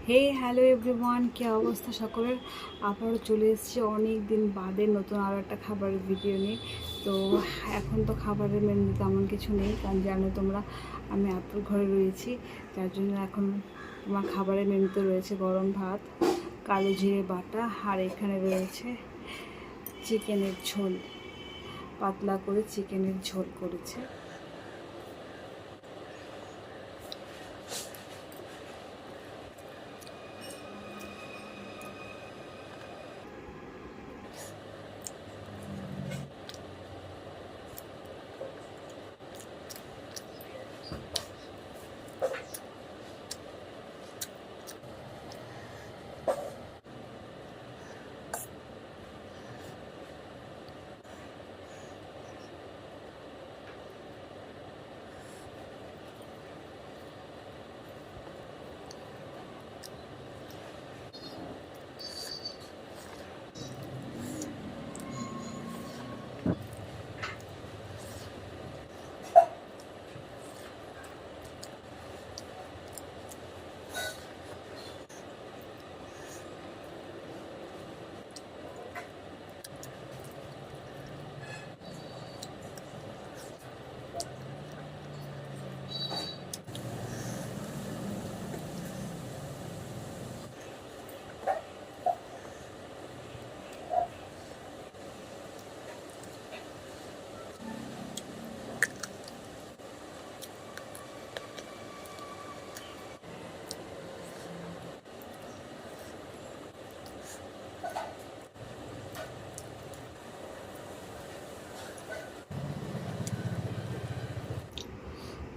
হে hello everyone, কী অবস্থা সকলের। আবারও চলে এসেছি অনেক দিন বাদে নতুন আরও একটা খাবারের ভিডিও নিয়ে। তো এখন তো খাবারের মেনু তেমন কিছু নেই, কারণ জানো তোমরা আমি আতুর ঘরে রয়েছি, যার জন্য এখন তোমার খাবারের মেনুতে রয়েছে গরম ভাত, কালো জিরে বাটা, আর এখানে রয়েছে চিকেনের ঝোল, পাতলা করে চিকেনের ঝোল করেছে।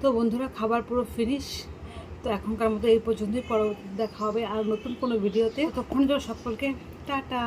তো বন্ধুরা, খাবার পুরো ফিনিশ। তো এখনকার মতো এই পর্যন্তই, পরবর্তী দেখা হবে আর নতুন কোনো ভিডিওতে। ততক্ষণ সকলকে টাটা।